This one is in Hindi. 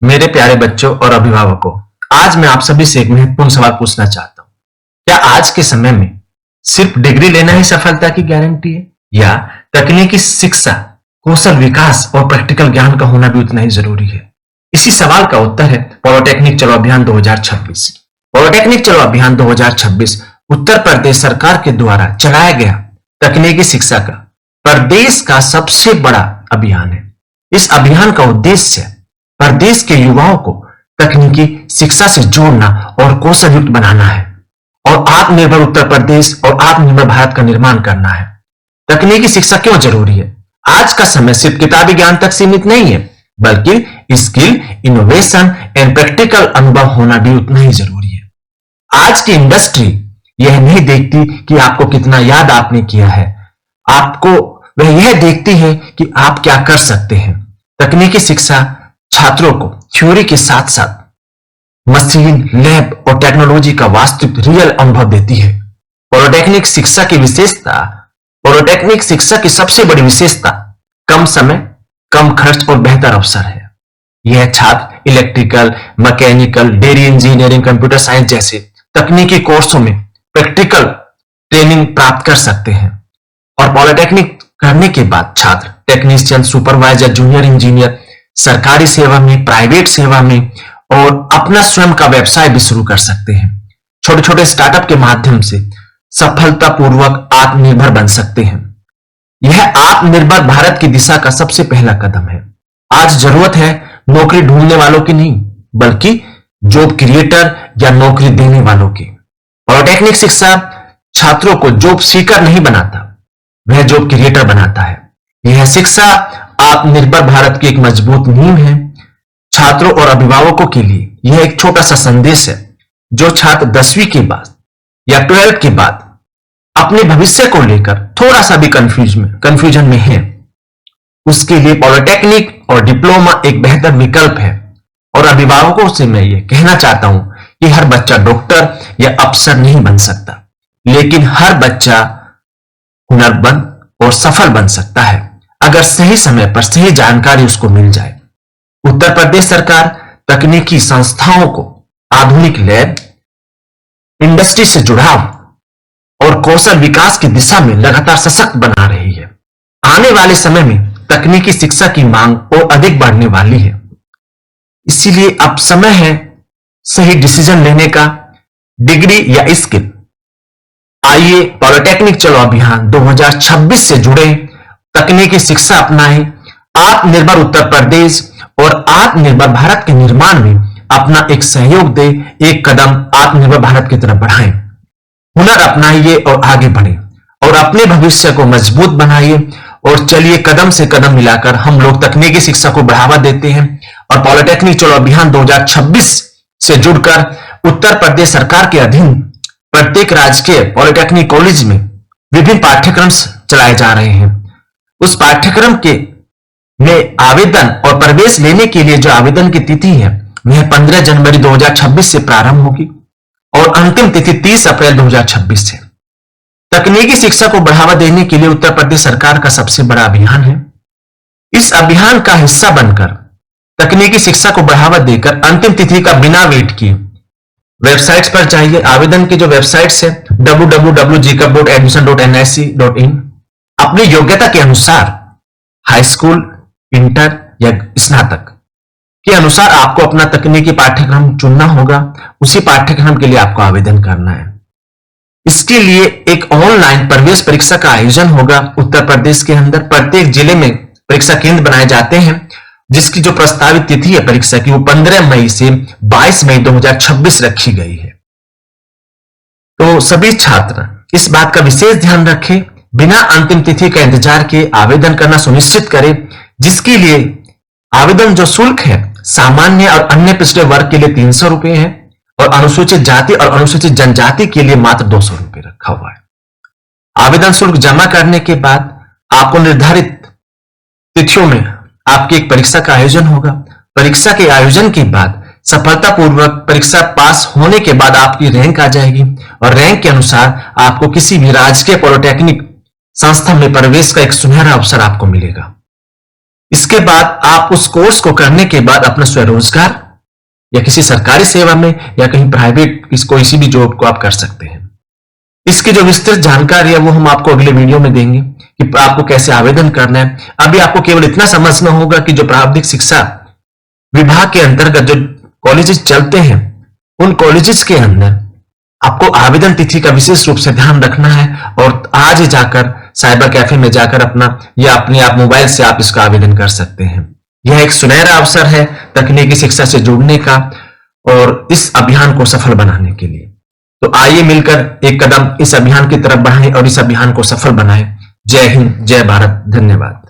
मेरे प्यारे बच्चों और अभिभावकों, आज मैं आप सभी से एक महत्वपूर्ण सवाल पूछना चाहता हूँ। क्या आज के समय में सिर्फ डिग्री लेना ही सफलता की गारंटी है, या तकनीकी शिक्षा, कौशल विकास और प्रैक्टिकल ज्ञान का होना भी उतना ही जरूरी है? इसी सवाल का उत्तर है पॉलिटेक्निक चलो अभियान 2026। पॉलिटेक्निक चलो अभियान 2026 उत्तर प्रदेश सरकार के द्वारा चलाया गया तकनीकी शिक्षा का प्रदेश का सबसे बड़ा अभियान है। इस अभियान का उद्देश्य प्रदेश के युवाओं को तकनीकी शिक्षा से जोड़ना और कौशल युक्त बनाना है और आत्मनिर्भर उत्तर प्रदेश और आत्मनिर्भर भारत का निर्माण करना है। तकनीकी शिक्षा क्यों जरूरी है? आज का समय सिर्फ किताबी ज्ञान तक सीमित नहीं है, बल्कि स्किल, इनोवेशन एंड प्रैक्टिकल अनुभव होना भी उतना ही जरूरी है। आज की इंडस्ट्री यह नहीं देखती कि आपको कितना याद आपने किया है, आपको वह यह देखती है कि आप क्या कर सकते हैं। तकनीकी शिक्षा छात्रों को थ्योरी के साथ साथ मशीन, लैब और टेक्नोलॉजी का वास्तविक रियल अनुभव देती है। पॉलिटेक्निक शिक्षा की सबसे बड़ी विशेषता कम समय, कम खर्च और बेहतर अवसर है। यह छात्र electrical, mechanical, dairy engineering, computer science जैसे तकनीकी कोर्सों में प्रैक्टिकल ट्रेनिंग प्राप्त कर सकते हैं और पॉलिटेक्निक करने के बाद छात्र टेक्नीशियन, सुपरवाइजर, जूनियर इंजीनियर, सरकारी सेवा में, प्राइवेट सेवा में और अपना स्वयं का व्यवसाय भी शुरू कर सकते हैं। छोटे छोटे स्टार्टअप के माध्यम से सफलतापूर्वक आत्मनिर्भर बन सकते हैं। यह आत्मनिर्भर भारत की दिशा का सबसे पहला कदम है। आज जरूरत है नौकरी ढूंढने वालों की नहीं, बल्कि जॉब क्रिएटर या नौकरी देने वालों की। पॉलिटेक्निक शिक्षा छात्रों को जॉब सीकर नहीं बनाता, वह जॉब क्रिएटर बनाता है। यह शिक्षा आत्मनिर्भर भारत की एक मजबूत नींव है। छात्रों और अभिभावकों के लिए यह एक छोटा सा संदेश है। जो छात्र 10वीं के बाद या 12th के बाद अपने भविष्य को लेकर थोड़ा सा भी कंफ्यूजन में है, उसके लिए पॉलिटेक्निक और डिप्लोमा एक बेहतर विकल्प है। और अभिभावकों से मैं ये कहना चाहता हूं कि हर बच्चा डॉक्टर या अफसर नहीं बन सकता, लेकिन हर बच्चा हुनरमंद और सफल बन सकता है अगर सही समय पर सही जानकारी उसको मिल जाए। उत्तर प्रदेश सरकार तकनीकी संस्थाओं को आधुनिक लैब, इंडस्ट्री से जुड़ाव और कौशल विकास की दिशा में लगातार सशक्त बना रही है। आने वाले समय में तकनीकी शिक्षा की मांग और अधिक बढ़ने वाली है, इसीलिए अब समय है सही डिसीजन लेने का। डिग्री या स्किल, आइए पॉलिटेक्निक चलो अभियान 2026 से जुड़े, तकनीकी शिक्षा अपनाएं, आत्मनिर्भर उत्तर प्रदेश और आत्मनिर्भर भारत के निर्माण में अपना एक सहयोग दे, एक कदम आत्मनिर्भर भारत की तरफ बढ़ाएं। हुनर अपनाइए और आगे बढ़ें और अपने भविष्य को मजबूत बनाइए। और चलिए कदम से कदम मिलाकर हम लोग तकनीकी शिक्षा को बढ़ावा देते हैं और पॉलिटेक्निक चलो अभियान 2026 से जुड़कर उत्तर प्रदेश सरकार के अधीन प्रत्येक राजकीय पॉलिटेक्निक कॉलेज में विभिन्न पाठ्यक्रम चलाए जा रहे हैं। उस पाठ्यक्रम के में आवेदन और प्रवेश लेने के लिए जो आवेदन की तिथि है वह 15 जनवरी 2026 से प्रारंभ होगी और अंतिम तिथि 30 अप्रैल 2026 है। तकनीकी शिक्षा को बढ़ावा देने के लिए उत्तर प्रदेश सरकार का सबसे बड़ा अभियान है। इस अभियान का हिस्सा बनकर तकनीकी शिक्षा को बढ़ावा देकर अंतिम तिथि का बिना वेट किए वेबसाइट्स पर जाइए। आवेदन की जो वेबसाइट्स है www.jcubboardadmission.nic.in, अपनी योग्यता के अनुसार हाई स्कूल, इंटर या स्नातक के अनुसार आपको अपना तकनीकी पाठ्यक्रम चुनना होगा। उसी पाठ्यक्रम के लिए आपको आवेदन करना है। इसके लिए एक ऑनलाइन प्रवेश परीक्षा का आयोजन होगा। उत्तर प्रदेश के अंदर प्रत्येक जिले में परीक्षा केंद्र बनाए जाते हैं, जिसकी जो प्रस्तावित तिथि है परीक्षा की वो 15 मई से 22 मई 2026 रखी गई है। तो सभी छात्र इस बात का विशेष ध्यान रखें, बिना अंतिम तिथि का इंतजार किए आवेदन करना सुनिश्चित करें, जिसके लिए आवेदन जो शुल्क है सामान्य और अन्य पिछड़े वर्ग के लिए 300 रुपए है और अनुसूचित जाति और अनुसूचित जनजाति के लिए मात्र 200 रुपए रखा हुआ है। आवेदन शुल्क जमा करने के बाद आपको निर्धारित तिथियों में आपकी एक परीक्षा का आयोजन होगा। परीक्षा के आयोजन के बाद सफलतापूर्वक परीक्षा पास होने के बाद आपकी रैंक आ जाएगी और रैंक के अनुसार आपको किसी भी राजकीय पॉलिटेक्निक संस्था में प्रवेश का एक सुनहरा अवसर आपको मिलेगा। इसके बाद आप उस कोर्स को करने के बाद अपना स्वरोजगार या किसी सरकारी सेवा में या कहीं प्राइवेट किसी भी जॉब को आप कर सकते हैं। इसकी जो विस्तृत जानकारी है वो हम आपको अगले वीडियो में देंगे कि आपको कैसे आवेदन करना है। अभी आपको केवल इतना समझना होगा कि जो प्रारंभिक शिक्षा विभाग के अंतर्गत जो कॉलेजेस चलते हैं, उन कॉलेजेस के अंदर आपको आवेदन तिथि का विशेष रूप से ध्यान रखना है और आज ही जाकर साइबर कैफे में जाकर अपना या अपने आप मोबाइल से आप इसका आवेदन कर सकते हैं। यह एक सुनहरा अवसर है तकनीकी शिक्षा से जुड़ने का और इस अभियान को सफल बनाने के लिए। तो आइए मिलकर एक कदम इस अभियान की तरफ बढ़ाएं और इस अभियान को सफल बनाएं। जय हिंद, जय भारत, धन्यवाद।